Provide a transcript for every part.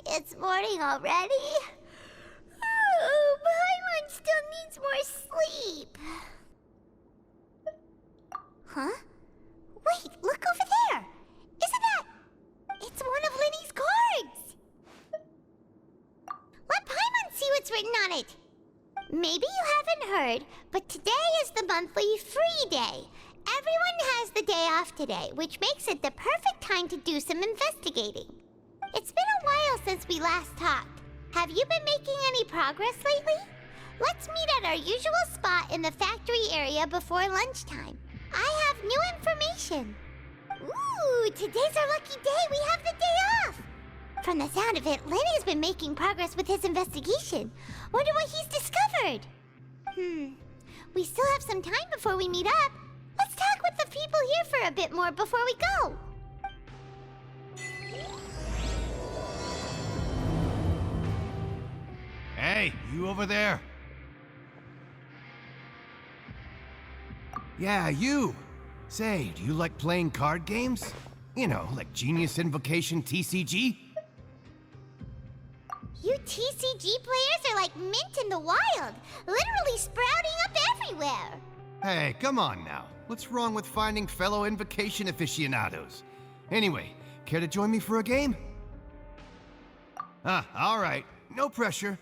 It's morning already? Oh, Paimon still needs more sleep. Huh? Wait, look over there! Isn't that... It's one of Linny's cards! Let Paimon see what's written on it. Maybe you haven't heard, but today is the monthly free day. Everyone has the day off today, which makes it the perfect time to do some investigating. It's been a while since we last talked. Have you been making any progress lately? Let's meet at our usual spot in the factory area before lunchtime. I have new information. Ooh, today's our lucky day. We have the day off. From the sound of it, Lenny's been making progress with his investigation. Wonder what he's discovered. We still have some time before we meet up. Let's talk with the people here for a bit more before we go. Hey, you over there. Yeah, you. Say, do you like playing card games? You know, like Genius Invocation TCG? You TCG players are like mint in the wild, literally sprouting up everywhere. Hey, come on now. What's wrong with finding fellow Invocation aficionados? Anyway, care to join me for a game? All right. No pressure.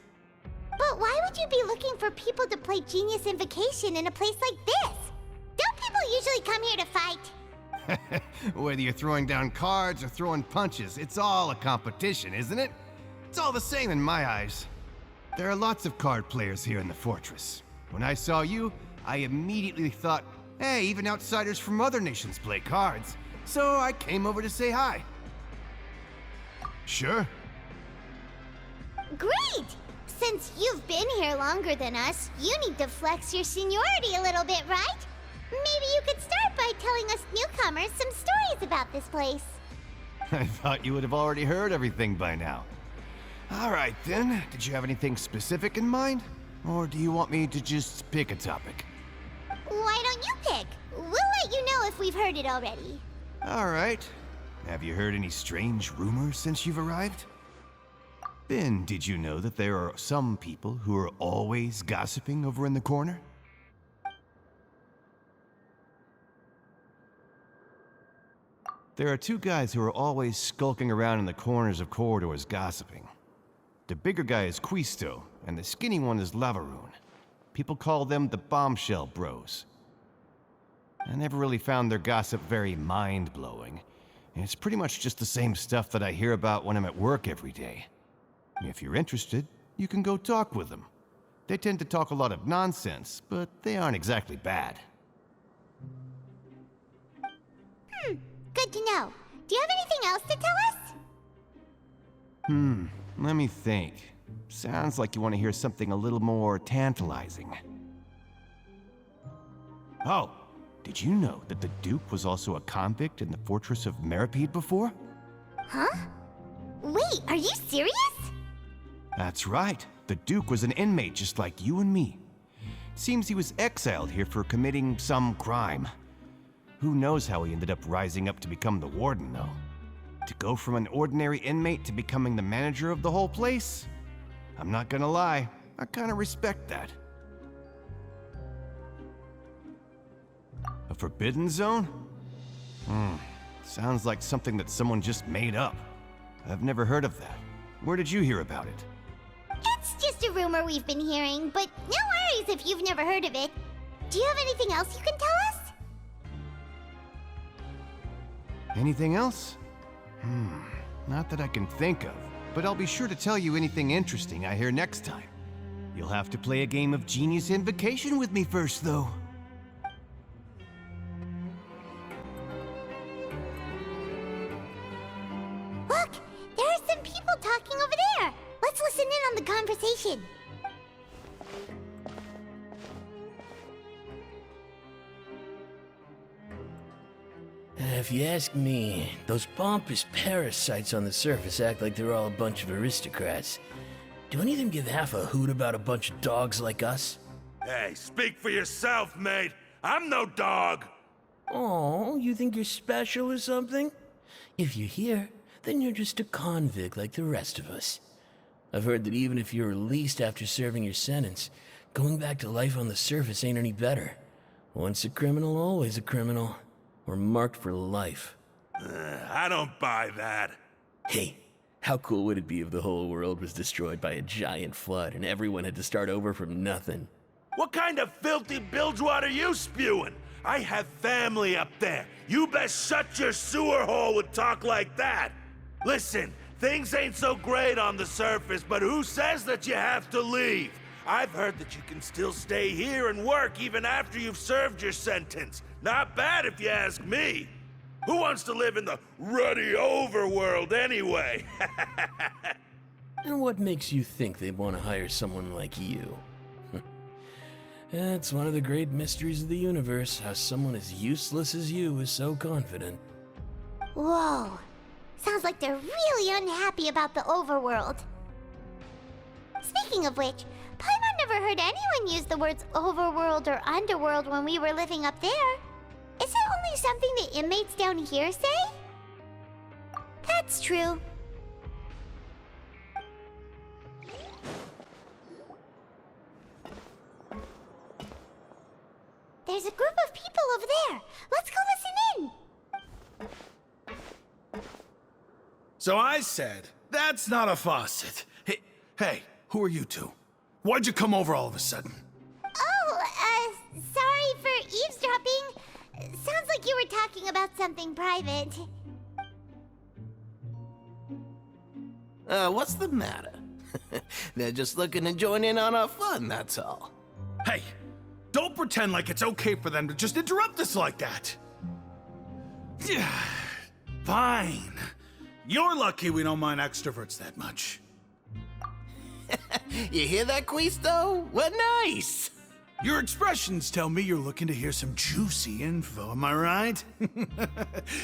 But why would you be looking for people to play Genius Invocation in a place like this? Don't people usually come here to fight? Whether you're throwing down cards or throwing punches, it's all a competition, isn't it? It's all the same in my eyes. There are lots of card players here in the fortress. When I saw you, I immediately thought, hey, even outsiders from other nations play cards. So I came over to say hi. Sure. Great! Since you've been here longer than us, you need to flex your seniority a little bit, right? Maybe you could start by telling us newcomers some stories about this place. I thought you would have already heard everything by now. All right then, did you have anything specific in mind? Or do you want me to just pick a topic? Why don't you pick? We'll let you know if we've heard it already. All right. Have you heard any strange rumors since you've arrived? Ben, did you know that there are some people who are always gossiping over in the corner? There are two guys who are always skulking around in the corners of corridors gossiping. The bigger guy is Quisto, and the skinny one is Lavaroon. People call them the Bombshell Bros. I never really found their gossip very mind-blowing, and it's pretty much just the same stuff that I hear about when I'm at work every day. If you're interested, you can go talk with them. They tend to talk a lot of nonsense, but they aren't exactly bad. Good to know. Do you have anything else to tell us? Let me think. Sounds like you want to hear something a little more tantalizing. Oh, did you know that the Duke was also a convict in the fortress of Meripede before? Huh? Wait, are you serious? That's right. The Duke was an inmate just like you and me. Seems he was exiled here for committing some crime. Who knows how he ended up rising up to become the warden, though. To go from an ordinary inmate to becoming the manager of the whole place? I'm not gonna lie, I kinda respect that. A forbidden zone? Sounds like something that someone just made up. I've never heard of that. Where did you hear about it? It's just a rumor we've been hearing, but no worries if you've never heard of it. Do you have anything else you can tell us? Anything else? Not that I can think of, but I'll be sure to tell you anything interesting I hear next time. You'll have to play a game of Genius Invocation with me first, though. Look, there are some people talking over there. Let's listen in on the conversation. If you ask me, those pompous parasites on the surface act like they're all a bunch of aristocrats. Do any of them give half a hoot about a bunch of dogs like us? Hey, speak for yourself, mate. I'm no dog. Oh, you think you're special or something? If you're here, then you're just a convict like the rest of us. I've heard that even if you're released after serving your sentence, going back to life on the surface ain't any better. Once a criminal, always a criminal. Or marked for life. I don't buy that. Hey, how cool would it be if the whole world was destroyed by a giant flood and everyone had to start over from nothing? What kind of filthy bilgewater are you spewing? I have family up there. You best shut your sewer hole with talk like that. Listen, things ain't so great on the surface, but who says that you have to leave? I've heard that you can still stay here and work even after you've served your sentence. Not bad if you ask me. Who wants to live in the ruddy overworld anyway? And what makes you think they'd want to hire someone like you? It's one of the great mysteries of the universe, how someone as useless as you is so confident. Whoa. Sounds like they're really unhappy about the overworld. Speaking of which, Paimon never heard anyone use the words overworld or underworld when we were living up there. Is it only something the inmates down here say? That's true. There's a group of people over there. Let's go listen in. So I said, that's not a faucet. Hey, who are you two? Why'd you come over all of a sudden? Oh, sorry for eavesdropping. Sounds like you were talking about something private. What's the matter? They're just looking to join in on our fun, that's all. Hey, don't pretend like it's okay for them to just interrupt us like that. Fine. You're lucky we don't mind extroverts that much. You hear that, Quisto? What nice! Your expressions tell me you're looking to hear some juicy info, am I right?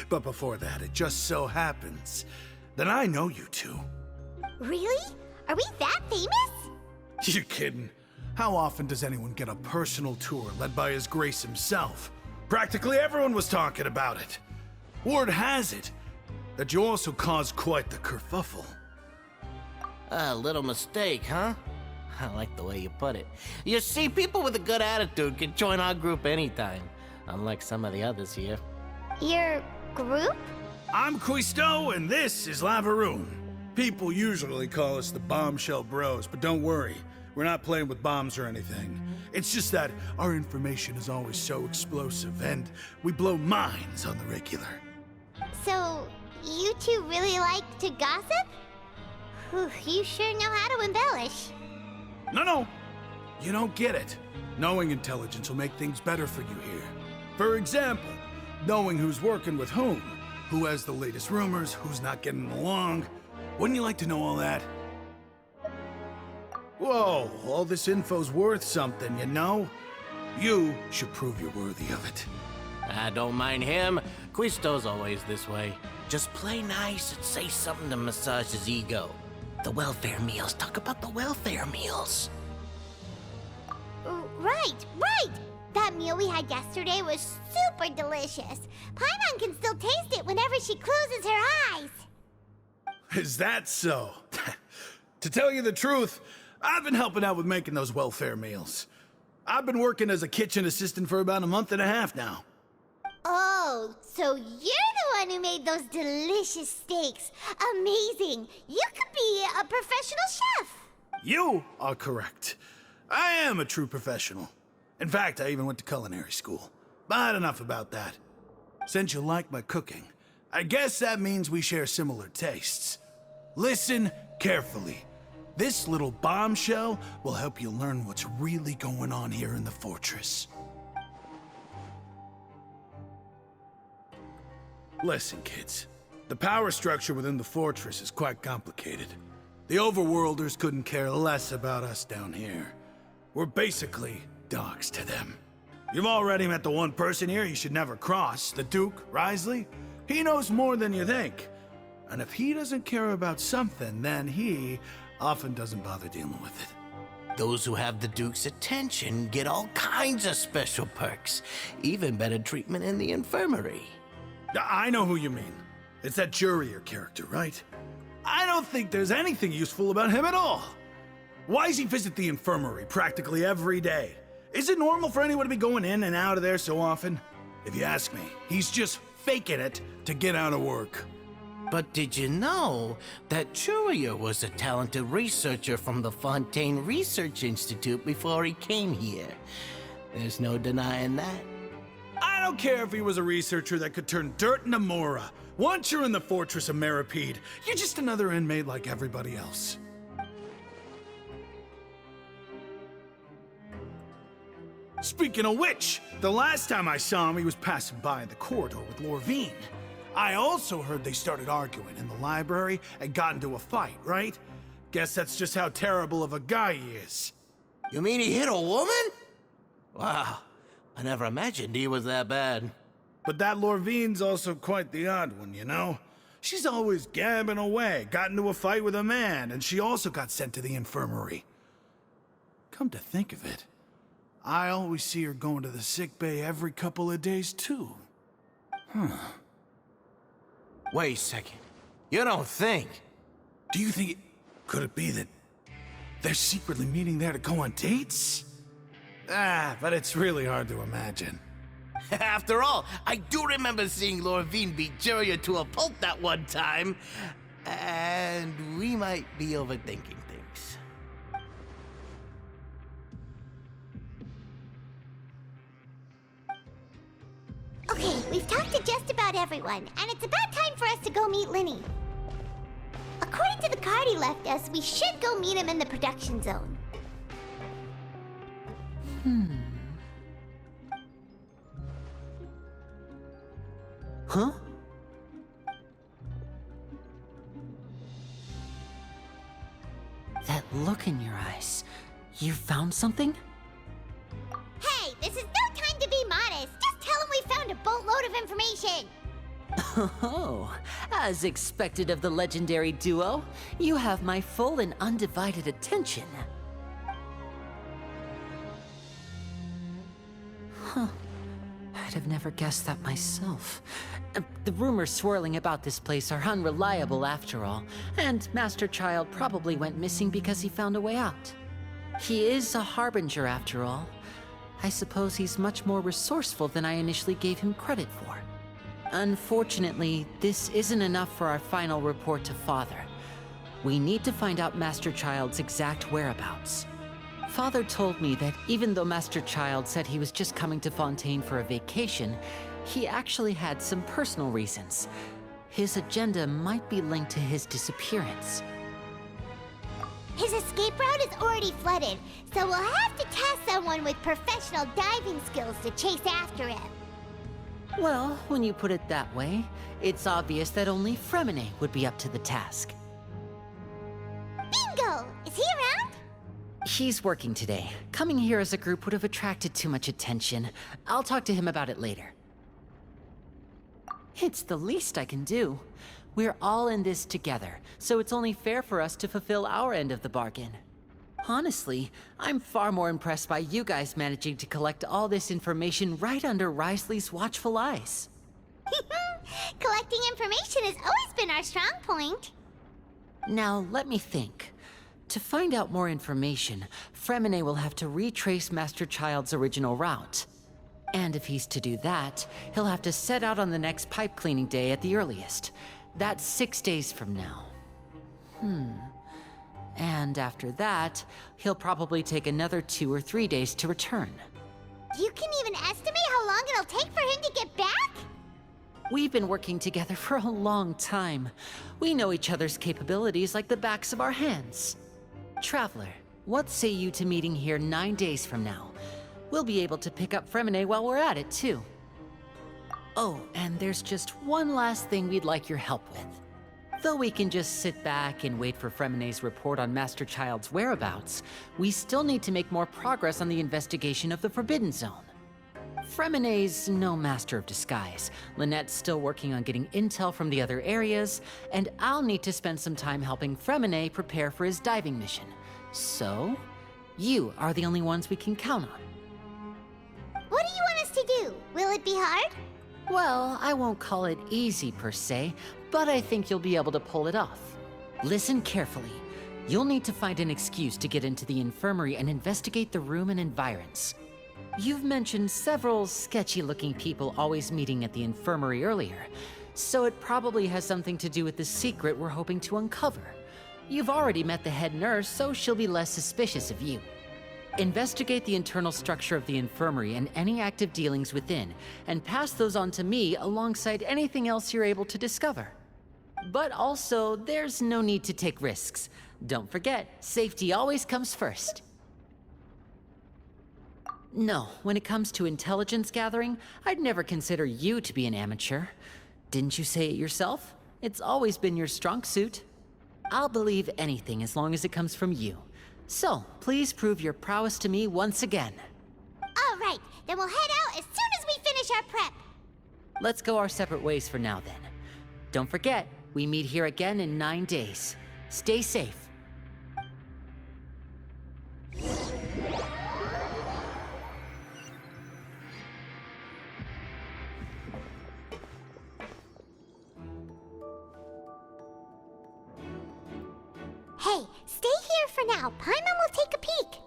But before that, it just so happens that I know you two. Really? Are we that famous? You're kidding. How often does anyone get a personal tour led by His Grace himself? Practically everyone was talking about it. Word has it that you also caused quite the kerfuffle. A little mistake, huh? I like the way you put it. You see, people with a good attitude can join our group anytime, unlike some of the others here. Your group? I'm Quisto, and this is Lavaroon. People usually call us the Bombshell Bros, but don't worry. We're not playing with bombs or anything. It's just that our information is always so explosive, and we blow minds on the regular. So, you two really like to gossip? Whew, you sure know how to embellish. No, you don't get it. Knowing intelligence will make things better for you here. For example, knowing who's working with who has the latest rumors, who's not getting along. Wouldn't you like to know all that? Whoa, all this info's worth something, you know? You should prove you're worthy of it. I don't mind him. Quisto's always this way. Just play nice and say something to massage his ego. The welfare meals. Talk about the welfare meals. Right. That meal we had yesterday was super delicious. Paimon can still taste it whenever she closes her eyes. Is that so? To tell you the truth, I've been helping out with making those welfare meals. I've been working as a kitchen assistant for about a month and a half now. Oh, so you're the one who made those delicious steaks. Amazing. You could be a professional chef. You are correct. I am a true professional. In fact, I even went to culinary school. But enough about that. Since you like my cooking, I guess that means we share similar tastes. Listen carefully. This little bombshell will help you learn what's really going on here in the fortress. Listen, kids. The power structure within the fortress is quite complicated. The overworlders couldn't care less about us down here. We're basically dogs to them. You've already met the one person here you should never cross, the Duke, Risley. He knows more than you think. And if he doesn't care about something, then he often doesn't bother dealing with it. Those who have the Duke's attention get all kinds of special perks. Even better treatment in the infirmary. I know who you mean. It's that Jurier character, right? I don't think there's anything useful about him at all. Why does he visit the infirmary practically every day? Is it normal for anyone to be going in and out of there so often? If you ask me, he's just faking it to get out of work. But did you know that Jurier was a talented researcher from the Fontaine Research Institute before he came here? There's no denying that. I don't care if he was a researcher that could turn dirt into Mora. Once you're in the Fortress of Meripede, you're just another inmate like everybody else. Speaking of which, the last time I saw him, he was passing by in the corridor with Lorvine. I also heard they started arguing in the library and got into a fight, right? Guess that's just how terrible of a guy he is. You mean he hit a woman? Wow, I never imagined he was that bad. But that Lorvine's also quite the odd one, you know? She's always gabbing away, got into a fight with a man, and she also got sent to the infirmary. Come to think of it, I always see her going to the sick bay every couple of days, too. Wait a second. You don't think? Do you think could it be that they're secretly meeting there to go on dates? But it's really hard to imagine. After all, I do remember seeing Lorvine beat Jurier to a pulp that one time. And we might be overthinking things. Okay, we've talked to just about everyone, and it's about time for us to go meet Linny. According to the card he left us, we should go meet him in the production zone. Huh? That look in your eyes. You found something? Hey, this is no time to be modest. Just tell him we found a boatload of information. Oh, as expected of the legendary duo, you have my full and undivided attention. Huh. I'd have never guessed that myself. The rumors swirling about this place are unreliable after all, and Master Child probably went missing because he found a way out. He is a harbinger after all. I suppose he's much more resourceful than I initially gave him credit for. Unfortunately, this isn't enough for our final report to Father. We need to find out Master Child's exact whereabouts. Father told me that even though Master Child said he was just coming to Fontaine for a vacation, he actually had some personal reasons. His agenda might be linked to his disappearance. His escape route is already flooded, so we'll have to task someone with professional diving skills to chase after him. Well, when you put it that way, it's obvious that only Fremine would be up to the task. Bingo! Is he around? He's working today. Coming here as a group would have attracted too much attention. I'll talk to him about it later. It's the least I can do. We're all in this together, so it's only fair for us to fulfill our end of the bargain. Honestly, I'm far more impressed by you guys managing to collect all this information right under Risley's watchful eyes. Collecting information has always been our strong point. Now, let me think. To find out more information, Fremine will have to retrace Master Child's original route. And if he's to do that, he'll have to set out on the next pipe cleaning day at the earliest. That's 6 days from now. And after that, he'll probably take another 2 or 3 days to return. You can even estimate how long it'll take for him to get back? We've been working together for a long time. We know each other's capabilities like the backs of our hands. Traveler, what say you to meeting here 9 days from now? We'll be able to pick up Fremine while we're at it, too. Oh, and there's just one last thing we'd like your help with. Though we can just sit back and wait for Fremine's report on Master Child's whereabouts, we still need to make more progress on the investigation of the Forbidden Zone. Fremine's no master of disguise. Lynette's still working on getting intel from the other areas, and I'll need to spend some time helping Fremine prepare for his diving mission. So, you are the only ones we can count on. What do you want us to do? Will it be hard? Well, I won't call it easy per se, but I think you'll be able to pull it off. Listen carefully. You'll need to find an excuse to get into the infirmary and investigate the room and environs. You've mentioned several sketchy-looking people always meeting at the infirmary earlier, so it probably has something to do with the secret we're hoping to uncover. You've already met the head nurse, so she'll be less suspicious of you. Investigate the internal structure of the infirmary and any active dealings within, and pass those on to me alongside anything else you're able to discover. But also, there's no need to take risks. Don't forget, safety always comes first. No, when it comes to intelligence gathering, I'd never consider you to be an amateur. Didn't you say it yourself? It's always been your strong suit. I'll believe anything as long as it comes from you. So, please prove your prowess to me once again. All right, then we'll head out as soon as we finish our prep. Let's go our separate ways for now then. Don't forget, we meet here again in 9 days. Stay safe. Hey, stay here for now. Paimon will take a peek.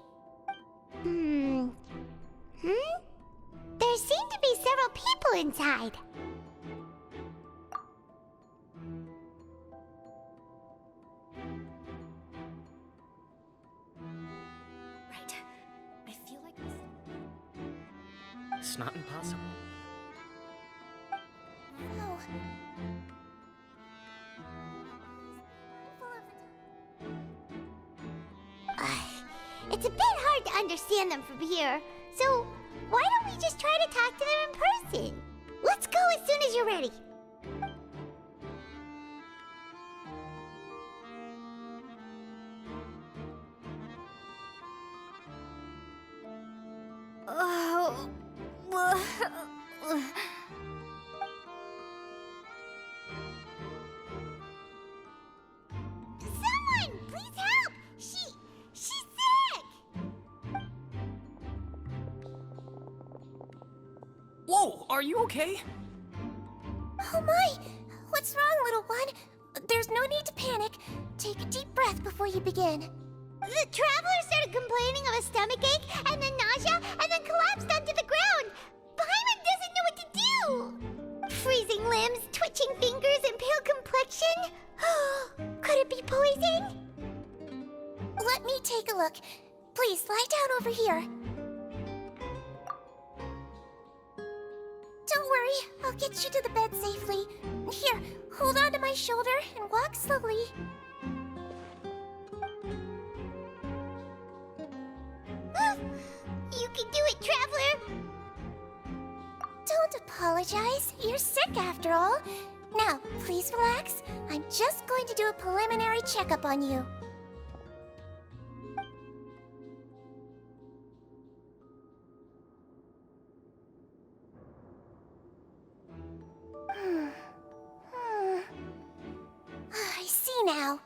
There seem to be several people inside. Right. I feel like It's not impossible. Oh. It's a bit hard to understand them from here, so why don't we just try to talk to them in person? Let's go as soon as you're ready. Someone, please help! She's sick! Whoa, are you okay? Oh my! What's wrong, little one? There's no need to panic. Take a deep breath before you begin. The traveler started complaining of a stomachache, and then nausea, and then collapsed onto the ground. Paimon doesn't know what to do. Freezing limbs, twitching fingers, and pale complexion. Could it be poison? Let me take a look. Please lie down over here. Don't worry, I'll get you to the bed safely. Here, hold on to my shoulder and walk slowly. You can do it, Traveler! Don't apologize. You're sick after all. Now, please relax. I'm just going to do a preliminary checkup on you. I see now.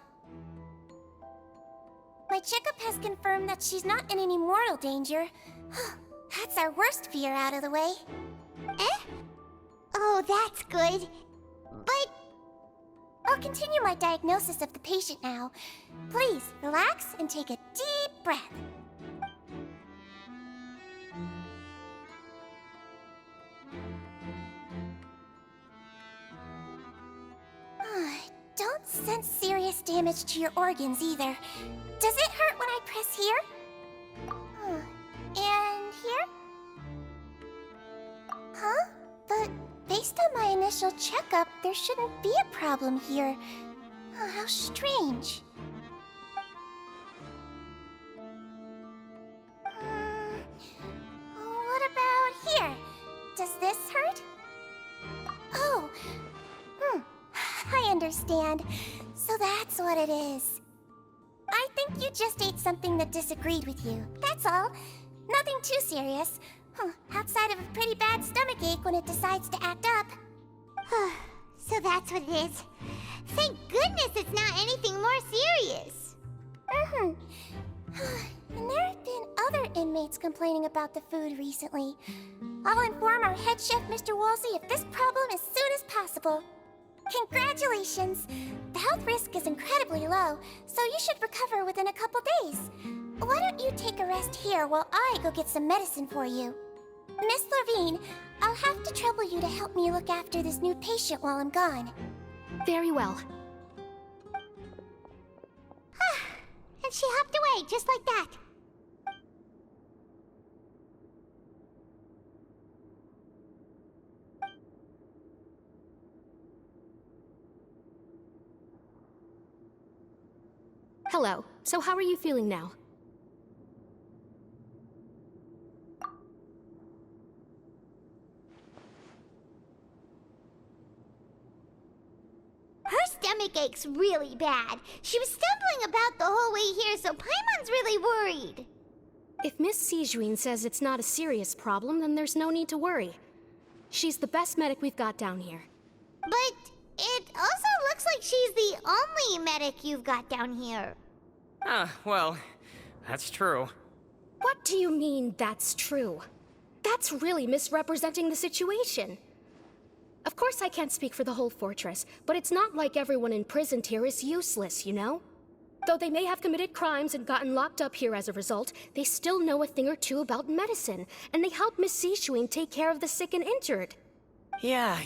My checkup has confirmed that she's not in any mortal danger. That's our worst fear out of the way. Eh? Oh, that's good. But I'll continue my diagnosis of the patient now. Please, relax and take a deep breath. Don't sense serious damage to your organs either. Does it hurt when I press here? And here? Huh? But based on my initial checkup, there shouldn't be a problem here. Oh, how strange. What about here? Does this hurt? Oh, I understand. So that's what it is. I think you just ate something that disagreed with you. That's all. Nothing too serious. Outside of a pretty bad stomachache when it decides to act up. So that's what it is. Thank goodness it's not anything more serious. And there have been other inmates complaining about the food recently. I'll inform our head chef, Mr. Wolsey, of this problem as soon as possible. Congratulations! The health risk is incredibly low, so you should recover within a couple days. Why don't you take a rest here while I go get some medicine for you? Miss Levine, I'll have to trouble you to help me look after this new patient while I'm gone. Very well. And she hopped away just like that. Hello. So how are you feeling now? Her stomach aches really bad. She was stumbling about the whole way here, so Paimon's really worried. If Miss Sijuin says it's not a serious problem, then there's no need to worry. She's the best medic we've got down here. But it also looks like she's the only medic you've got down here. Well, that's true. What do you mean, that's true? That's really misrepresenting the situation. Of course I can't speak for the whole fortress, but it's not like everyone imprisoned here is useless, you know? Though they may have committed crimes and gotten locked up here as a result, they still know a thing or two about medicine, and they help Miss Sijuin take care of the sick and injured. Yeah,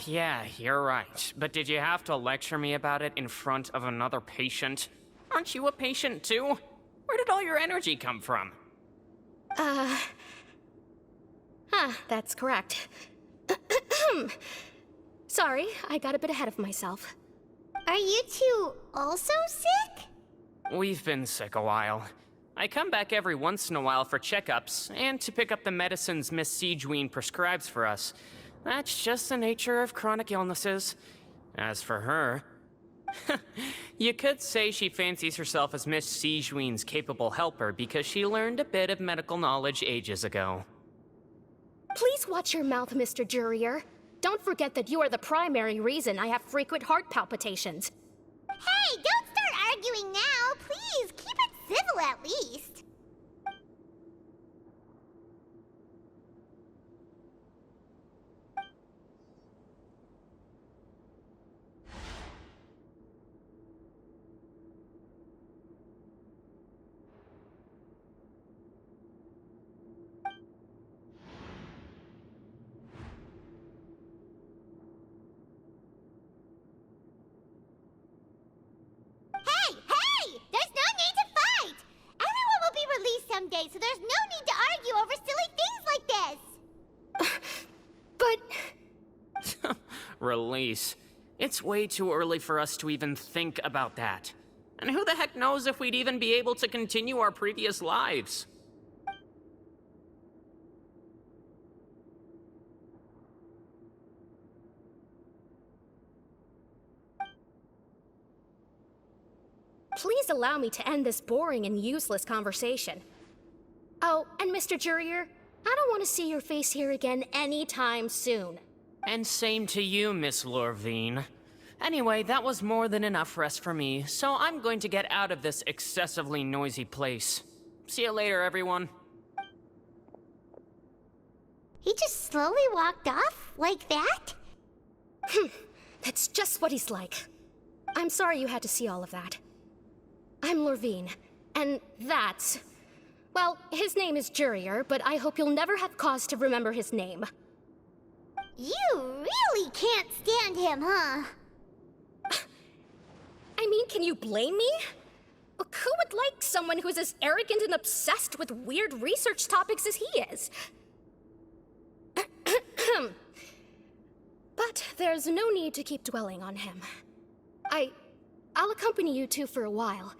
you're right. But did you have to lecture me about it in front of another patient? Aren't you a patient too? Where did all your energy come from? That's correct. Sorry, I got a bit ahead of myself. Are you two also sick? We've been sick a while. I come back every once in a while for checkups, and to pick up the medicines Miss Sijuin prescribes for us. That's just the nature of chronic illnesses. As for her... You could say she fancies herself as Miss Sijuin's capable helper because she learned a bit of medical knowledge ages ago. Please watch your mouth, Mr. Jurier. Don't forget that you are the primary reason I have frequent heart palpitations. Hey, don't start arguing now. Please, keep it civil at least. Someday, so there's no need to argue over silly things like this. But... Release. It's way too early for us to even think about that. And who the heck knows if we'd even be able to continue our previous lives? Please allow me to end this boring and useless conversation. Oh, and Mr. Jurier, I don't want to see your face here again anytime soon. And same to you, Miss Lorvine. Anyway, that was more than enough rest for me, so I'm going to get out of this excessively noisy place. See you later, everyone. He just slowly walked off like that? That's just what he's like. I'm sorry you had to see all of that. I'm Lorvine, and that's... Well, his name is Jurier, but I hope you'll never have cause to remember his name. You really can't stand him, huh? I mean, can you blame me? Who would like someone who's as arrogant and obsessed with weird research topics as he is? But there's no need to keep dwelling on him. I'll accompany you two for a while.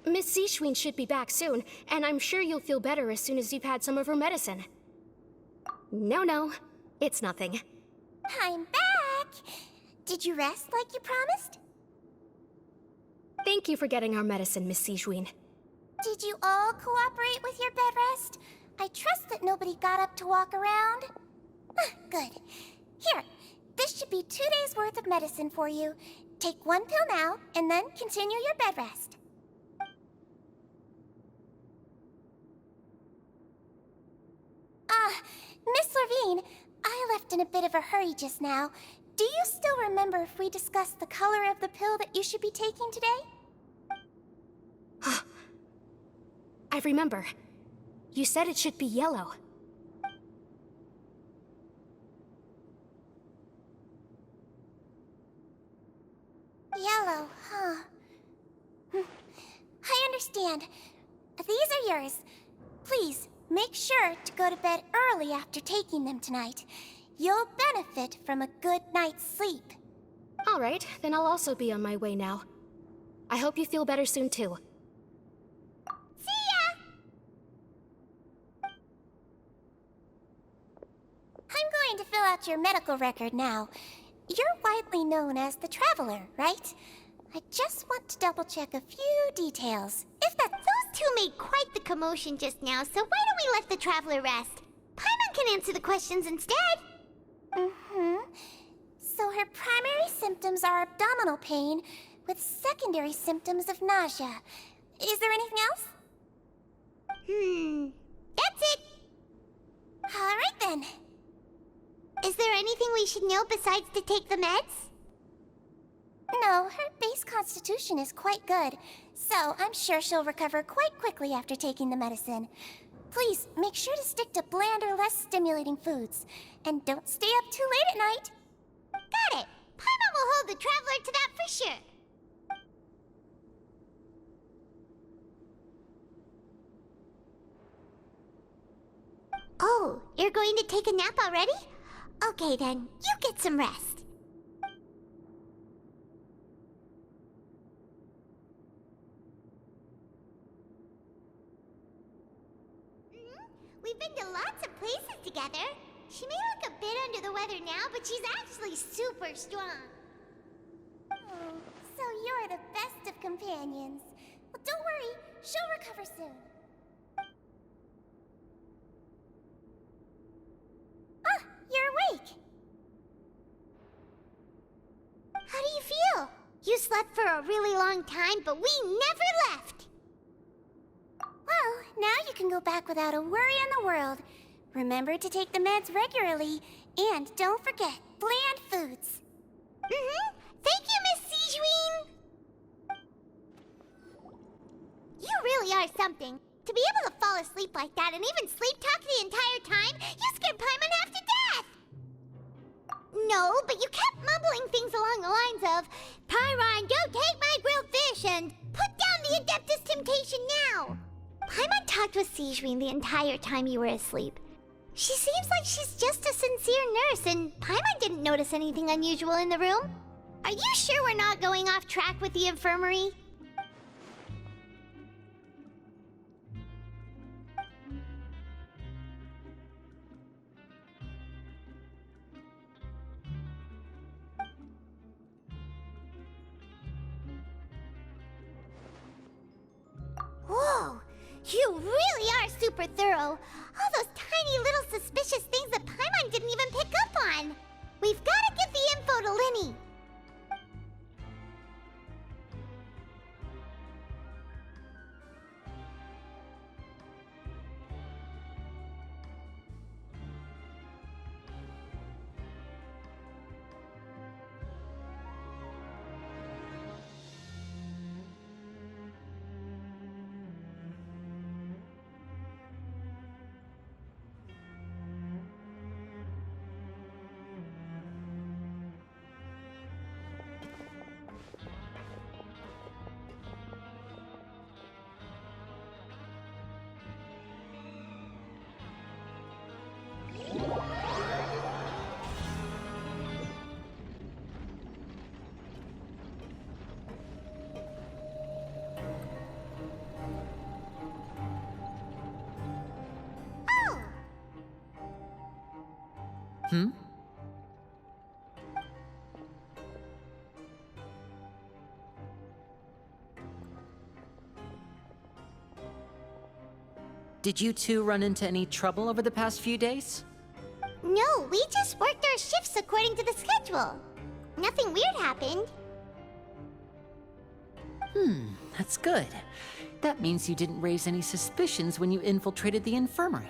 Miss Sijuin should be back soon, and I'm sure you'll feel better as soon as you've had some of her medicine. No, it's nothing. I'm back! Did you rest like you promised? Thank you for getting our medicine, Miss Sijuin. Did you all cooperate with your bed rest? I trust that nobody got up to walk around. Good. Here, this should be 2 days' worth of medicine for you. Take one pill now, and then continue your bed rest. Miss Levine, I left in a bit of a hurry just now. Do you still remember if we discussed the color of the pill that you should be taking today? I remember. You said it should be yellow. Yellow, huh? I understand. These are yours. Please, make sure to go to bed early after taking them tonight. You'll benefit from a good night's sleep. All right, then I'll also be on my way now. I hope you feel better soon, too. See ya! I'm going to fill out your medical record now. You're widely known as the Traveler, right? I just want to double-check a few details. Those two made quite the commotion just now, so why don't we let the Traveler rest? Paimon can answer the questions instead. So her primary symptoms are abdominal pain, with secondary symptoms of nausea. Is there anything else? That's it. All right then. Is there anything we should know besides to take the meds? No, her base constitution is quite good, so I'm sure she'll recover quite quickly after taking the medicine. Please, make sure to stick to bland or less stimulating foods, and don't stay up too late at night. Got it! Paimon will hold the Traveler to that for sure. Oh, you're going to take a nap already? Okay then, you get some rest. We've been to lots of places together. She may look a bit under the weather now, but she's actually super strong. Oh, so you're the best of companions. Well, don't worry, she'll recover soon. Ah, you're awake. How do you feel? You slept for a really long time, but we never left. Well, now you can go back without a worry in the world. Remember to take the meds regularly, and don't forget, bland foods. Thank you, Miss Sijuin! You really are something. To be able to fall asleep like that and even sleep talk the entire time, you scared Paimon half to death! No, but you kept mumbling things along the lines of, Pyron, go take my grilled fish and put down the Adeptus Temptation now! Paimon talked with Sijuin the entire time you were asleep. She seems like she's just a sincere nurse, and Paimon didn't notice anything unusual in the room. Are you sure we're not going off track with the infirmary? Whoa! You really are super thorough. All those tiny little suspicious things that Paimon didn't even pick up on. We've got to give the info to Linny. Did you two run into any trouble over the past few days? No, we just worked our shifts according to the schedule. Nothing weird happened. That's good. That means you didn't raise any suspicions when you infiltrated the infirmary.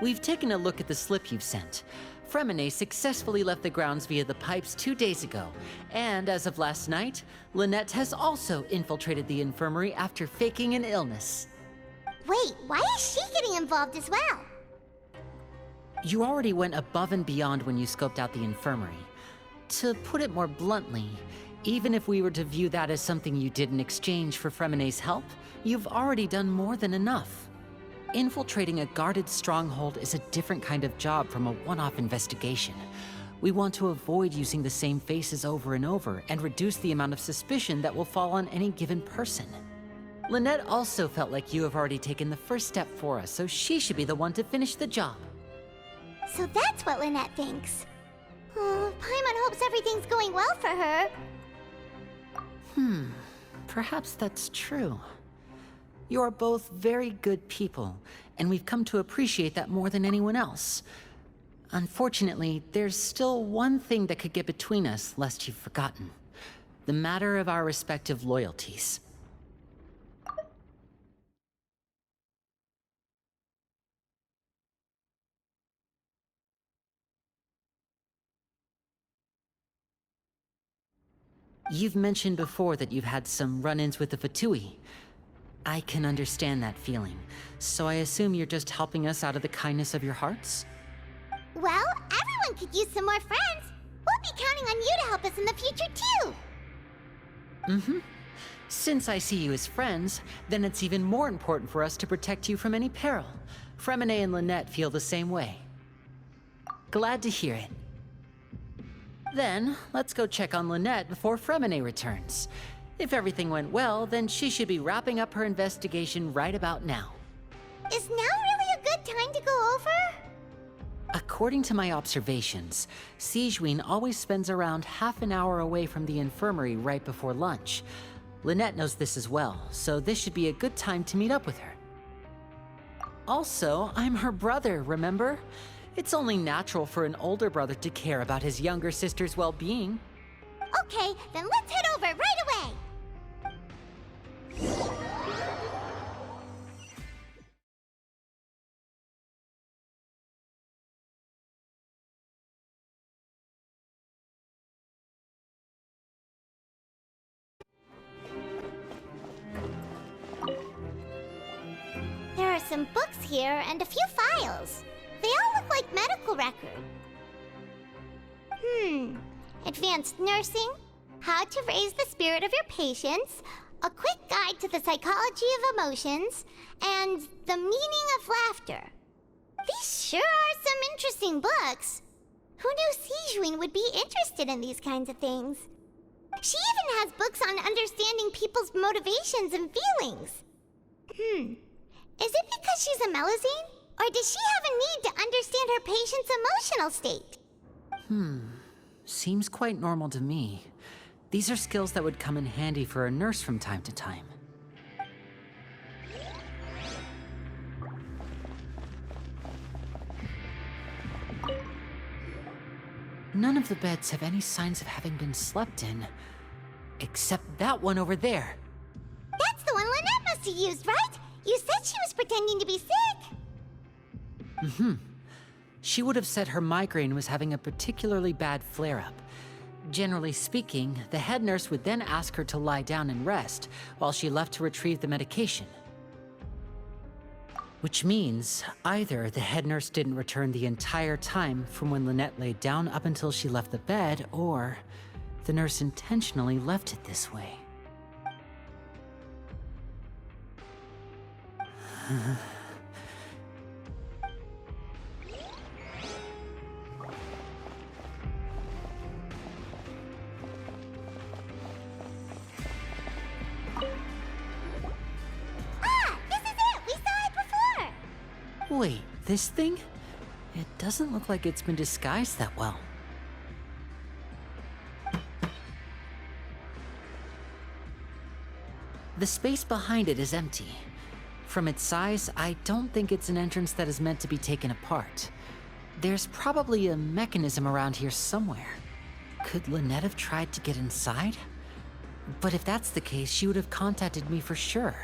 We've taken a look at the slip you've sent. Fremine successfully left the grounds via the pipes 2 days ago, and as of last night, Lynette has also infiltrated the infirmary after faking an illness. Wait, why is she getting involved as well? You already went above and beyond when you scoped out the infirmary. To put it more bluntly, even if we were to view that as something you did in exchange for Fremine's help, you've already done more than enough. Infiltrating a guarded stronghold is a different kind of job from a one-off investigation. We want to avoid using the same faces over and over and reduce the amount of suspicion that will fall on any given person. Lynette also felt like you have already taken the first step for us, so she should be the one to finish the job. So that's what Lynette thinks. Oh, Paimon hopes everything's going well for her. Perhaps that's true. You are both very good people, and we've come to appreciate that more than anyone else. Unfortunately, there's still one thing that could get between us, lest you've forgotten. The matter of our respective loyalties. You've mentioned before that you've had some run-ins with the Fatui. I can understand that feeling, so I assume you're just helping us out of the kindness of your hearts? Well, everyone could use some more friends. We'll be counting on you to help us in the future, too. Since I see you as friends, then it's even more important for us to protect you from any peril. Fremine and Lynette feel the same way. Glad to hear it. Then, let's go check on Lynette before Fremine returns. If everything went well, then she should be wrapping up her investigation right about now. Is now really a good time to go over? According to my observations, Sigewinne always spends around half an hour away from the infirmary right before lunch. Lynette knows this as well, so this should be a good time to meet up with her. Also, I'm her brother, remember? It's only natural for an older brother to care about his younger sister's well-being. Okay, then let's head over right away. There are some books here and a few files. They all look like medical records. Advanced nursing, how to raise the spirit of your patients, a quick guide to the psychology of emotions, and the meaning of laughter. These sure are some interesting books. Who knew Sigewinne would be interested in these kinds of things? She even has books on understanding people's motivations and feelings. Is it because she's a Melusine? Or does she have a need to understand her patient's emotional state? Seems quite normal to me. These are skills that would come in handy for a nurse from time to time. None of the beds have any signs of having been slept in. Except that one over there. That's the one Lynette must have used, right? You said she was pretending to be sick. She would have said her migraine was having a particularly bad flare-up. Generally speaking, the head nurse would then ask her to lie down and rest while she left to retrieve the medication. Which means either the head nurse didn't return the entire time from when Lynette laid down up until she left the bed, or the nurse intentionally left it this way. Wait, this thing? It doesn't look like it's been disguised that well. The space behind it is empty. From its size, I don't think it's an entrance that is meant to be taken apart. There's probably a mechanism around here somewhere. Could Lynette have tried to get inside? But if that's the case, she would have contacted me for sure.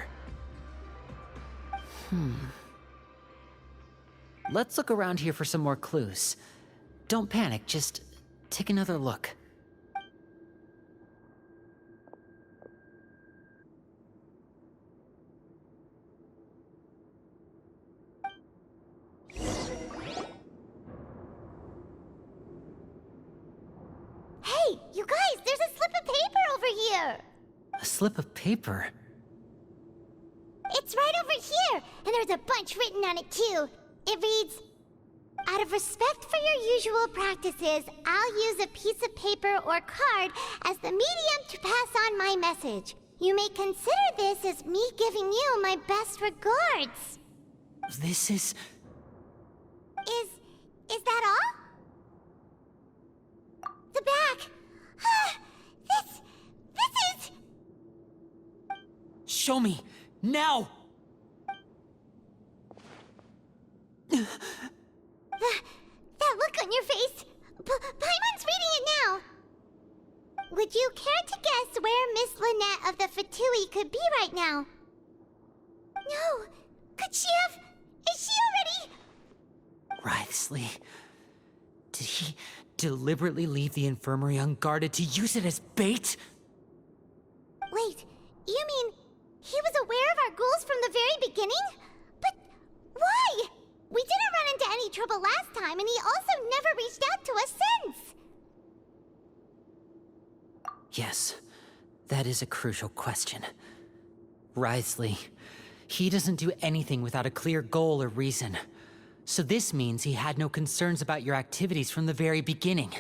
Let's look around here for some more clues. Don't panic, just take another look. Hey, you guys, there's a slip of paper over here! A slip of paper? It's right over here, and there's a bunch written on it too. It reads, "Out of respect for your usual practices, I'll use a piece of paper or card as the medium to pass on my message. You may consider this as me giving you my best regards." This is... Is that all? The back. This is... Show me! Now! That look on your face. Paimon's reading it now. Would you care to guess where Miss Lynette of the Fatui could be right now? No. Could she have... Is she already... Wriothesley. Did he deliberately leave the infirmary unguarded to use it as bait? Wait, you mean he was aware of our goals from the very beginning? But why? We didn't run into any trouble last time, and he also never reached out to us since. Yes, that is a crucial question. Wriothesley, he doesn't do anything without a clear goal or reason. So this means he had no concerns about your activities from the very beginning.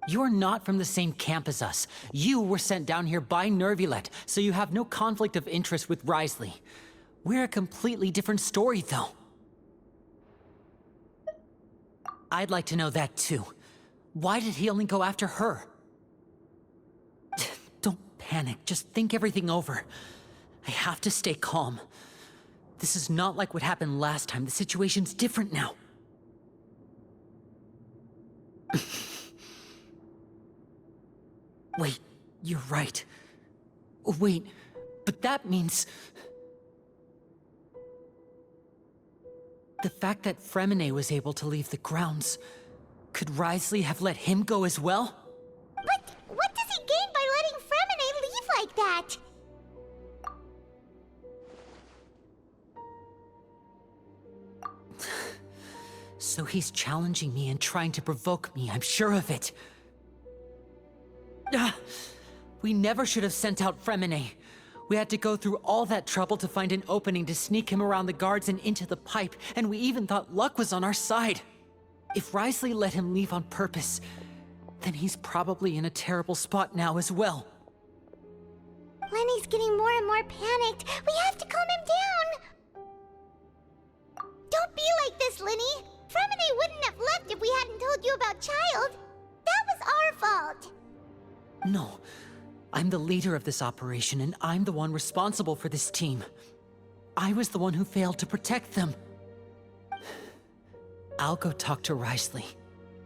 You're not from the same camp as us. You were sent down here by Nervulet, so you have no conflict of interest with Wriothesley. We're a completely different story, though. I'd like to know that, too. Why did he only go after her? Don't panic, just think everything over. I have to stay calm. This is not like what happened last time. The situation's different now. Wait, you're right. Wait, but that means... The fact that Fremine was able to leave the grounds, could Wriothesley have let him go as well? But what does he gain by letting Fremine leave like that? So he's challenging me and trying to provoke me, I'm sure of it. We never should have sent out Fremine. We had to go through all that trouble to find an opening to sneak him around the guards and into the pipe, and we even thought luck was on our side. If Wriothesley let him leave on purpose, then he's probably in a terrible spot now as well. Lenny's getting more and more panicked. We have to calm him down. Don't be like this, Lenny. Fremine wouldn't have left if we hadn't told you about Child. That was our fault. No. I'm the leader of this operation, and I'm the one responsible for this team. I was the one who failed to protect them. I'll go talk to Wriothesley.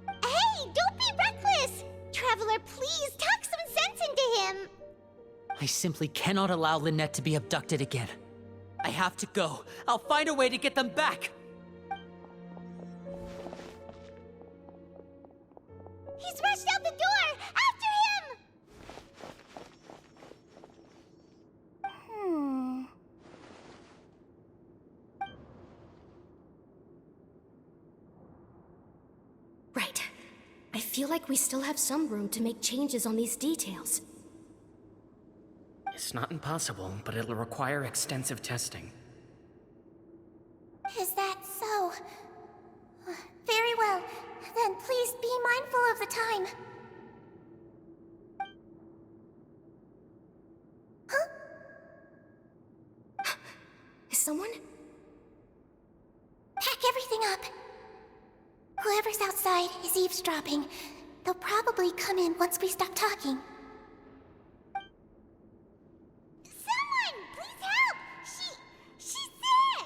Hey, don't be reckless! Traveler, please, talk some sense into him! I simply cannot allow Lynette to be abducted again. I have to go. I'll find a way to get them back! He's rushed out the door! After him! Right. I feel like we still have some room to make changes on these details. It's not impossible, but it'll require extensive testing. Is that so? Very well. Then please be mindful of the time. Huh? Is someone? Pack everything up. Whoever's outside is eavesdropping. They'll probably come in once we stop talking. Someone! Please help! She's sick!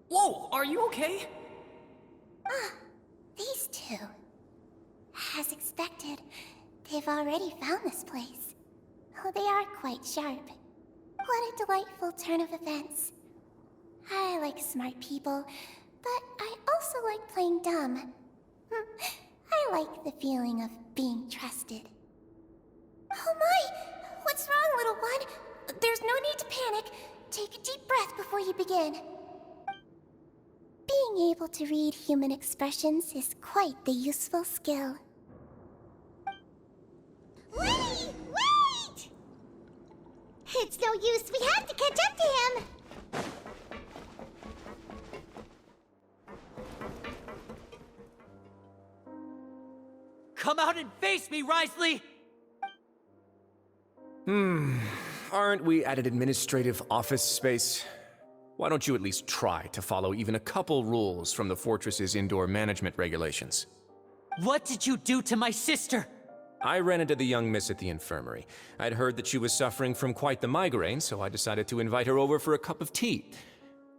Whoa, are you okay? These two. As expected, they've already found this place. Oh, they are quite sharp. What a delightful turn of events. I like smart people, but I also like playing dumb. I like the feeling of being trusted. Oh my! What's wrong, little one? There's no need to panic. Take a deep breath before you begin. Being able to read human expressions is quite the useful skill. Wait! Wait! It's no use. We have to catch up to him. Come out and face me, Risley! Aren't we at an administrative office space? Why don't you at least try to follow even a couple rules from the fortress's indoor management regulations? What did you do to my sister? I ran into the young miss at the infirmary. I'd heard that she was suffering from quite the migraine, so I decided to invite her over for a cup of tea.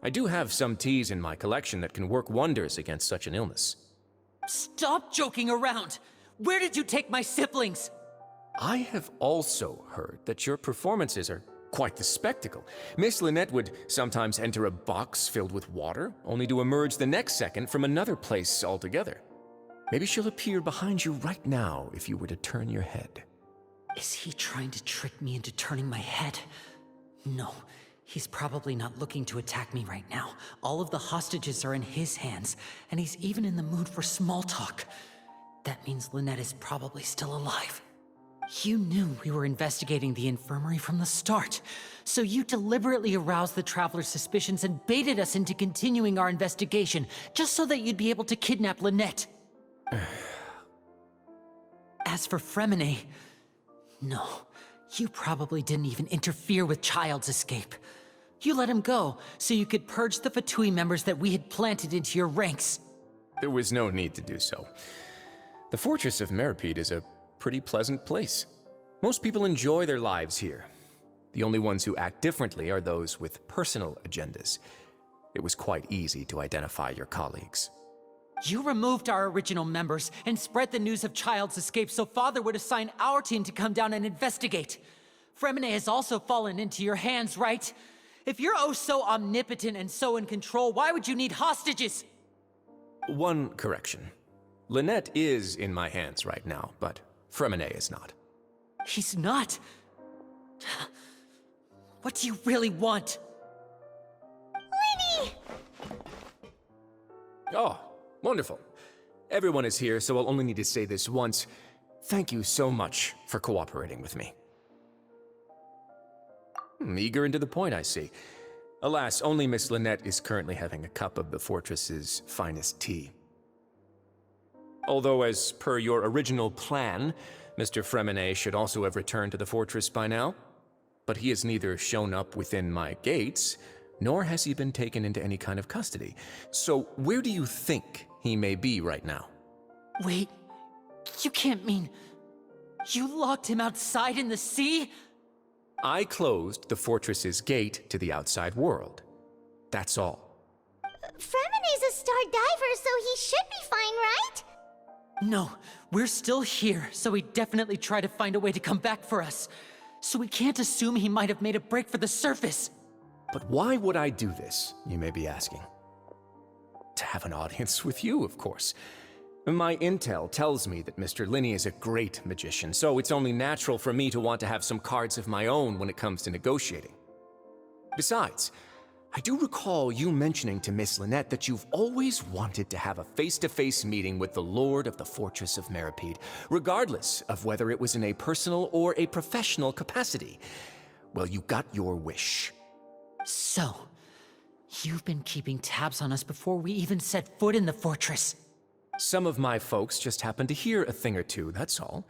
I do have some teas in my collection that can work wonders against such an illness. Stop joking around! Where did you take my siblings? I have also heard that your performances are quite the spectacle. Miss Lynette would sometimes enter a box filled with water, only to emerge the next second from another place altogether. Maybe she'll appear behind you right now if you were to turn your head. Is he trying to trick me into turning my head? No, he's probably not looking to attack me right now. All of the hostages are in his hands, and he's even in the mood for small talk. That means Lynette is probably still alive. You knew we were investigating the infirmary from the start, so you deliberately aroused the Traveler's suspicions and baited us into continuing our investigation, just so that you'd be able to kidnap Lynette. As for Fremine, no, you probably didn't even interfere with Child's escape. You let him go, so you could purge the F2P members that we had planted into your ranks. There was no need to do so. The Fortress of Meripede is a pretty pleasant place. Most people enjoy their lives here. The only ones who act differently are those with personal agendas. It was quite easy to identify your colleagues. You removed our original members and spread the news of Child's escape so Father would assign our team to come down and investigate. Fremine has also fallen into your hands, right? If you're oh so omnipotent and so in control, why would you need hostages? One correction. Lynette is in my hands right now, but Fremine is not. He's not. What do you really want? Lenny! Oh, wonderful. Everyone is here, so I'll only need to say this once. Thank you so much for cooperating with me. Eager and to the point, I see. Alas, only Miss Lynette is currently having a cup of the fortress's finest tea. Although, as per your original plan, Mr. Fremine should also have returned to the fortress by now. But he has neither shown up within my gates, nor has he been taken into any kind of custody. So where do you think he may be right now? Wait, you can't mean... You locked him outside in the sea? I closed the fortress's gate to the outside world. That's all. Fremine's a star diver, so he should be fine, right? No, we're still here, so he definitely tried to find a way to come back for us. So we can't assume he might have made a break for the surface. But why would I do this, you may be asking? To have an audience with you, of course. My intel tells me that Mr. Linney is a great magician, so it's only natural for me to want to have some cards of my own when it comes to negotiating. Besides, I do recall you mentioning to Miss Lynette that you've always wanted to have a face-to-face meeting with the Lord of the Fortress of Meripede, regardless of whether it was in a personal or a professional capacity. Well, you got your wish. So, you've been keeping tabs on us before we even set foot in the fortress. Some of my folks just happened to hear a thing or two, that's all.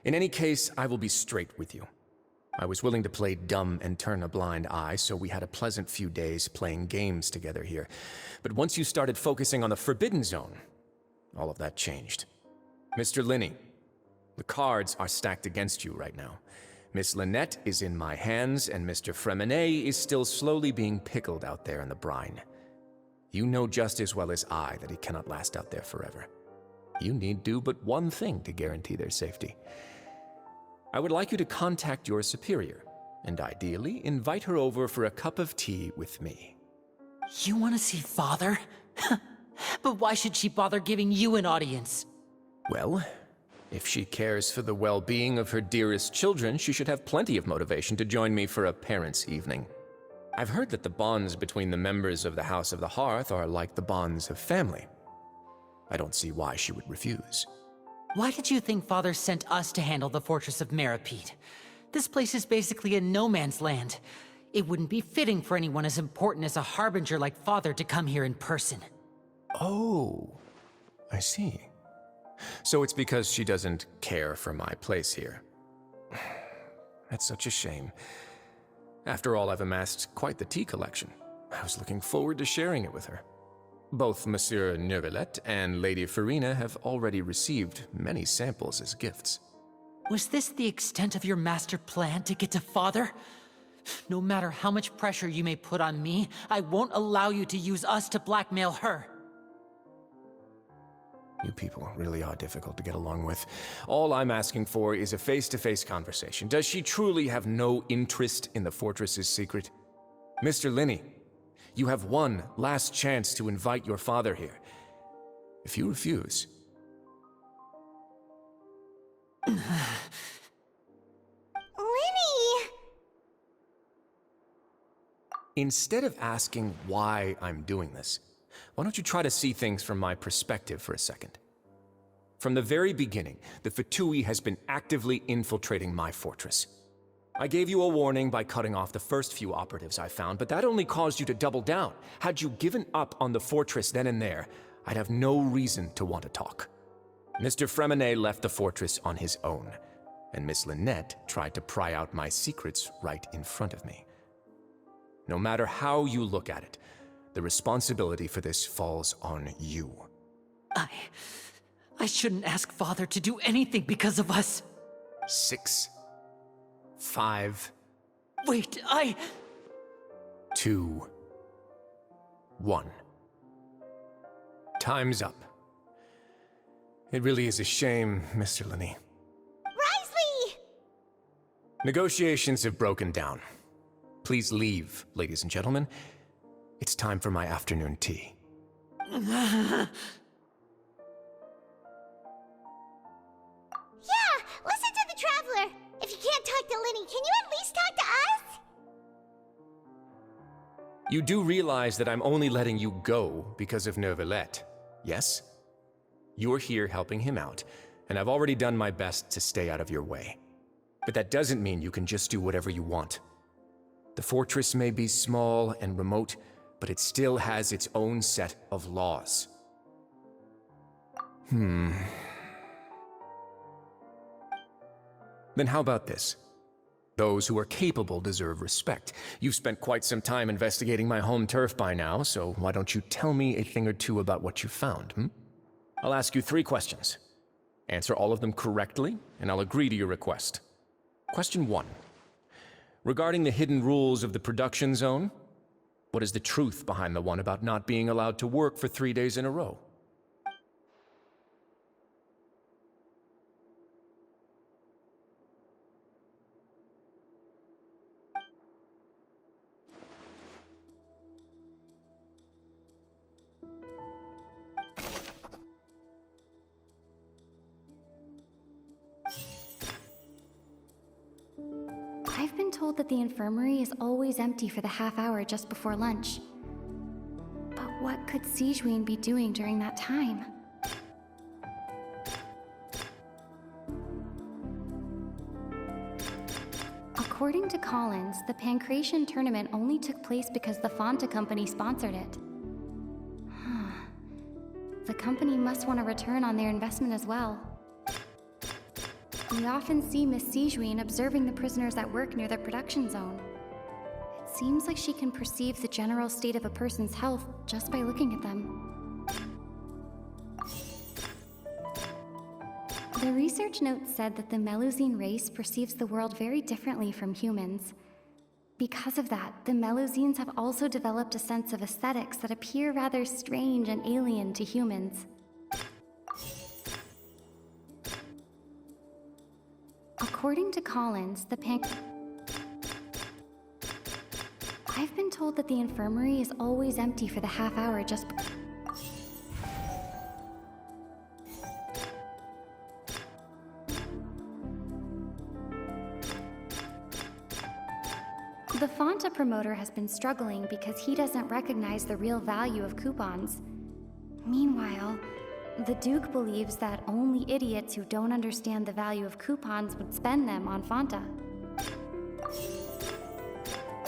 In any case, I will be straight with you. I was willing to play dumb and turn a blind eye, so we had a pleasant few days playing games together here. But once you started focusing on the Forbidden Zone, all of that changed. Mr. Linney, the cards are stacked against you right now. Miss Lynette is in my hands, and Mr. Fremine is still slowly being pickled out there in the brine. You know just as well as I that he cannot last out there forever. You need do but one thing to guarantee their safety. I would like you to contact your superior and ideally invite her over for a cup of tea with me. You want to see Father? But why should she bother giving you an audience? Well, if she cares for the well-being of her dearest children, she should have plenty of motivation to join me for a parents' evening. I've heard that the bonds between the members of the House of the Hearth are like the bonds of family. I don't see why she would refuse. Why did you think Father sent us to handle the Fortress of Meripede? This place is basically a no man's land. It wouldn't be fitting for anyone as important as a harbinger like Father to come here in person. Oh, I see. So it's because she doesn't care for my place here. That's such a shame. After all, I've amassed quite the tea collection. I was looking forward to sharing it with her. Both Monsieur Neuvillette and Lady Farina have already received many samples as gifts. Was this the extent of your master plan to get to Father? No matter how much pressure you may put on me, I won't allow you to use us to blackmail her. You people really are difficult to get along with. All I'm asking for is a face-to-face conversation. Does she truly have no interest in the fortress's secret? Mr. Linney, you have one last chance to invite your father here. If you refuse... Linny! Instead of asking why I'm doing this, why don't you try to see things from my perspective for a second? From the very beginning, the F2P has been actively infiltrating my fortress. I gave you a warning by cutting off the first few operatives I found, but that only caused you to double down. Had you given up on the fortress then and there, I'd have no reason to want to talk. Mr. Fremenet left the fortress on his own, and Miss Lynette tried to pry out my secrets right in front of me. No matter how you look at it, the responsibility for this falls on you. I shouldn't ask Father to do anything because of us. 6, 5... Wait, 2, 1. Time's up. It really is a shame, Mr. Linney. Risley! Negotiations have broken down. Please leave, ladies and gentlemen. It's time for my afternoon tea. Yeah, listen to the Traveler. If you can't talk to Linny, can you at least talk to us? You do realize that I'm only letting you go because of Neuvillette, yes? You're here helping him out, and I've already done my best to stay out of your way. But that doesn't mean you can just do whatever you want. The fortress may be small and remote, but it still has its own set of laws. Then how about this? Those who are capable deserve respect. You've spent quite some time investigating my home turf by now, so why don't you tell me a thing or two about what you found, I'll ask you 3 questions. Answer all of them correctly, and I'll agree to your request. Question 1. Regarding the hidden rules of the production zone, what is the truth behind the one about not being allowed to work for 3 days in a row? I've been told that the infirmary is always empty for the half hour just before lunch. But what could Sigewinne be doing during that time? According to Collins, the Pancration tournament only took place because the Fonta company sponsored it. The company must want a return on their investment as well. We often see Miss Sigewinne observing the prisoners at work near the production zone. It seems like she can perceive the general state of a person's health just by looking at them. The research notes said that the Melusine race perceives the world very differently from humans. Because of that, the Melusines have also developed a sense of aesthetics that appear rather strange and alien to humans. According to Collins, I've been told that the infirmary is always empty for the half hour just... The Fonta promoter has been struggling because he doesn't recognize the real value of coupons. Meanwhile, the Duke believes that only idiots who don't understand the value of coupons would spend them on Fonta.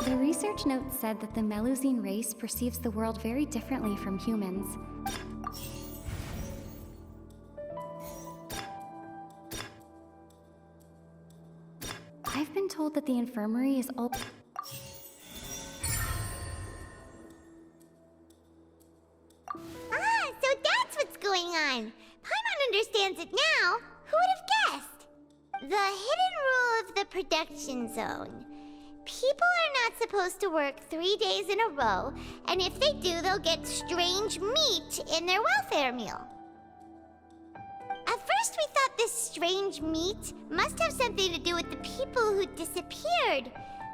The research note said that the Melusine race perceives the world very differently from humans. I've been told that the infirmary is all... Ah, so that's what's going on. Paimon understands it now. Who would have guessed? The hidden rule of the production zone. People are not supposed to work 3 days in a row, and if they do, they'll get strange meat in their welfare meal. At first, we thought this strange meat must have something to do with the people who disappeared,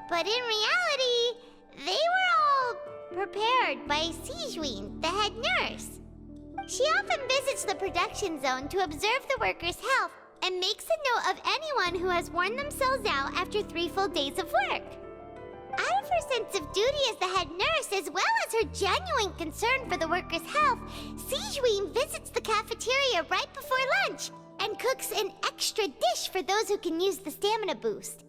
but in reality, they were all prepared by Sijween, the head nurse. She often visits the production zone to observe the workers' health and makes a note of anyone who has worn themselves out after 3 full days of work. Out of her sense of duty as the head nurse, as well as her genuine concern for the workers' health, Sijween visits the cafeteria right before lunch and cooks an extra dish for those who can use the stamina boost.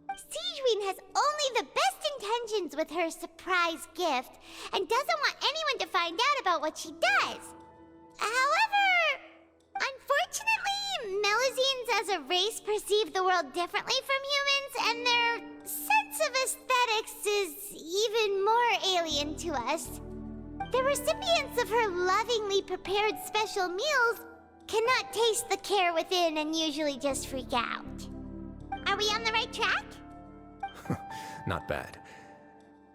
Sijween has only the best intentions with her surprise gift and doesn't want anyone to find out about what she does. However, unfortunately, Melusines as a race perceive the world differently from humans, and their sense of aesthetics is even more alien to us. The recipients of her lovingly prepared special meals cannot taste the care within and usually just freak out. Are we on the right track? Not bad.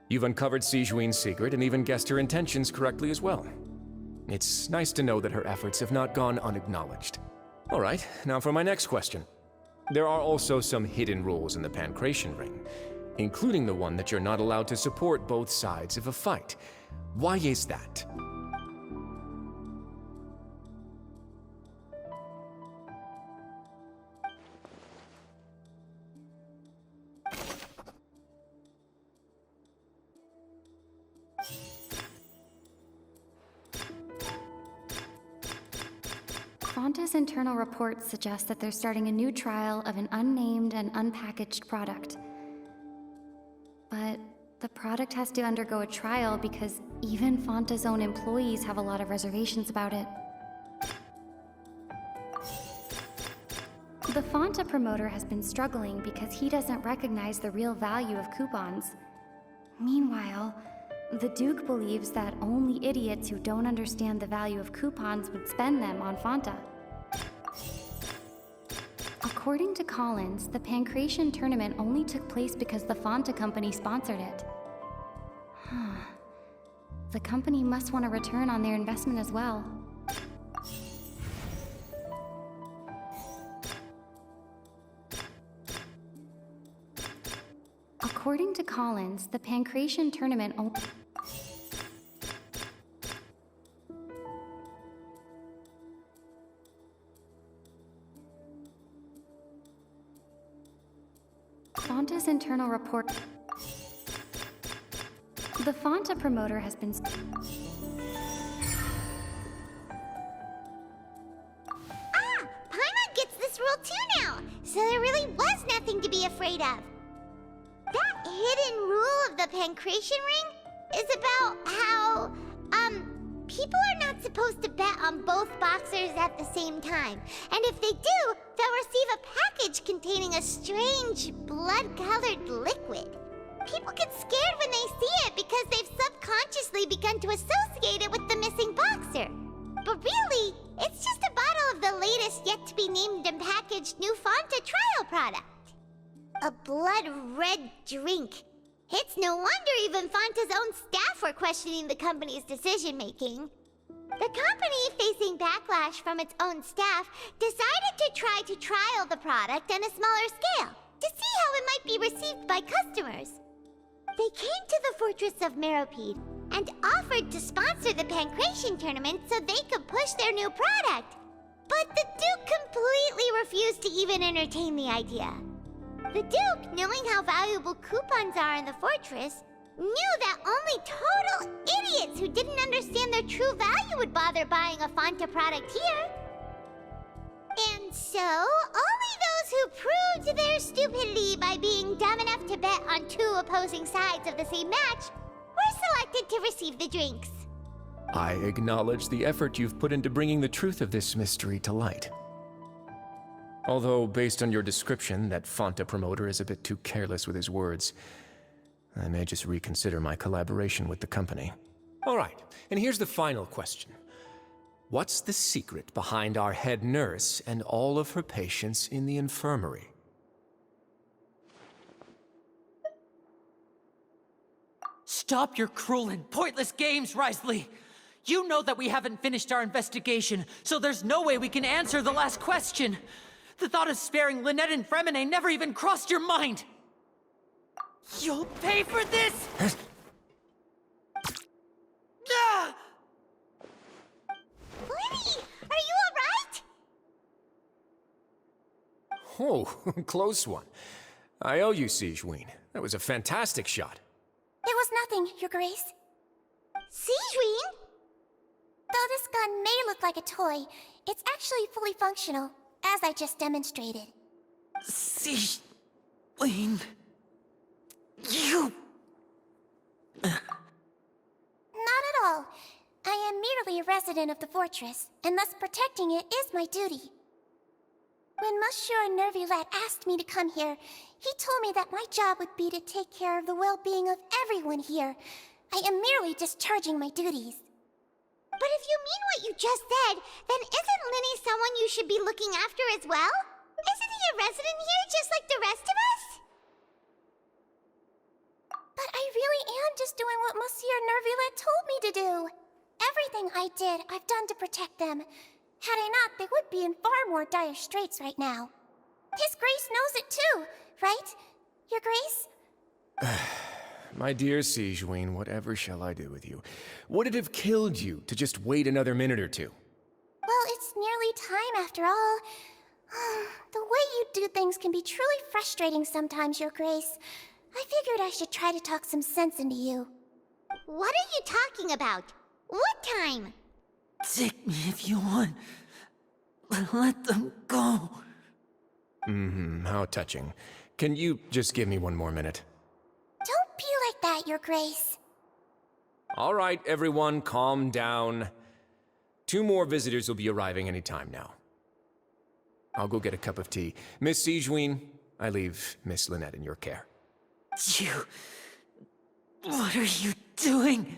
You've uncovered Sijween's secret and even guessed her intentions correctly as well. It's nice to know that her efforts have not gone unacknowledged. All right, now for my next question. There are also some hidden rules in the Pancration Ring, including the one that you're not allowed to support both sides of a fight. Why is that? Fonta's internal reports suggest that they're starting a new trial of an unnamed and unpackaged product. But the product has to undergo a trial because even Fonta's own employees have a lot of reservations about it. The Fonta promoter has been struggling because he doesn't recognize the real value of coupons. Meanwhile, the Duke believes that only idiots who don't understand the value of coupons would spend them on Fonta. According to Collins, the Pancration tournament only took place because the Fonta company sponsored it. The company must want a return on their investment as well. According to Collins, the Pancration tournament only... Fonta's internal report... The Fonta promoter has been... Ah! Paimon gets this rule too now, so there really was nothing to be afraid of. That hidden rule of the Pancration Ring is about how, people are not supposed to bet on both boxers at the same time. And if they do, they'll receive a package containing a strange, blood-colored liquid. People get scared when they see it because they've subconsciously begun to associate it with the missing boxer. But really, it's just a bottle of the latest yet-to-be-named and packaged new Fonta trial product. A blood-red drink. It's no wonder even Fonta's own staff were questioning the company's decision-making. The company, facing backlash from its own staff, decided to try to trial the product on a smaller scale to see how it might be received by customers. They came to the fortress of Meropide and offered to sponsor the Pancration tournament so they could push their new product. But the Duke completely refused to even entertain the idea. The Duke, knowing how valuable coupons are in the fortress, knew that only total idiots who didn't understand their true value would bother buying a Fanta product here. And so, only those who proved their stupidity by being dumb enough to bet on two opposing sides of the same match were selected to receive the drinks. I acknowledge the effort you've put into bringing the truth of this mystery to light. Although, based on your description, that Fanta promoter is a bit too careless with his words, I may just reconsider my collaboration with the company. All right, and here's the final question. What's the secret behind our head nurse and all of her patients in the infirmary? Stop your cruel and pointless games, Risley! You know that we haven't finished our investigation, so there's no way we can answer the last question. The thought of sparing Lynette and Fremine never even crossed your mind! You'll pay for this! Ah! Lenny, are you alright? Oh, close one. I owe you, Sigewinne. That was a fantastic shot. It was nothing, Your Grace. Sigewinne? Though this gun may look like a toy, it's actually fully functional, as I just demonstrated. Sigewinne... You... Not at all. I am merely a resident of the fortress, and thus protecting it is my duty. When Monsieur Nervulet asked me to come here, he told me that my job would be to take care of the well-being of everyone here. I am merely discharging my duties. But if you mean what you just said, then isn't Linny someone you should be looking after as well? Isn't he a resident here just like the rest of us? But I really am just doing what Monsieur Nervulet told me to do. Everything I did, I've done to protect them. Had I not, they would be in far more dire straits right now. His Grace knows it too, right? Your Grace? My dear Sigewinne, whatever shall I do with you? Would it have killed you to just wait another minute or two? Well, it's nearly time after all. The way you do things can be truly frustrating sometimes, Your Grace. I figured I should try to talk some sense into you. What are you talking about? What time? Take me if you want. Let them go. How touching. Can you just give me one more minute? Don't be like that, Your Grace. All right, everyone, calm down. 2 more visitors will be arriving any time now. I'll go get a cup of tea. Miss Sigewinne, I leave Miss Lynette in your care. You... What are you doing?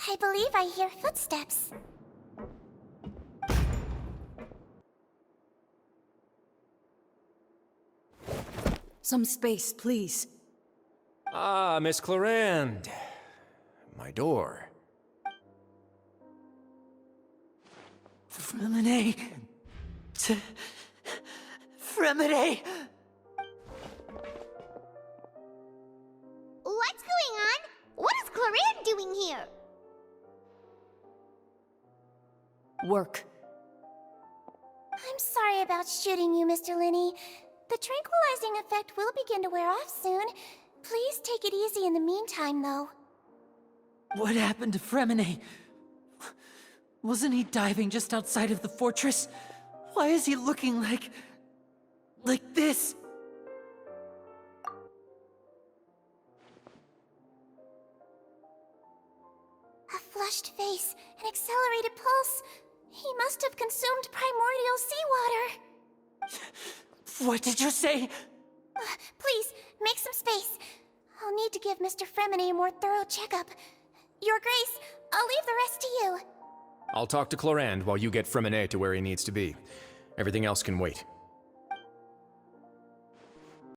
I believe I hear footsteps. Some space, please. Ah, Miss Clarande. My door. Fremine... Fremine... What's going on? What is Clarande doing here? Work. I'm sorry about shooting you, Mr. Linny. The tranquilizing effect will begin to wear off soon. Please take it easy in the meantime, though. What happened to Fremine? Wasn't he diving just outside of the fortress? Why is he looking like this? A flushed face, an accelerated pulse. He must have consumed primordial seawater. What did you say? Please, make some space. I'll need to give Mr. Fremine a more thorough checkup. Your Grace, I'll leave the rest to you. I'll talk to Clarande while you get Fremine to where he needs to be. Everything else can wait.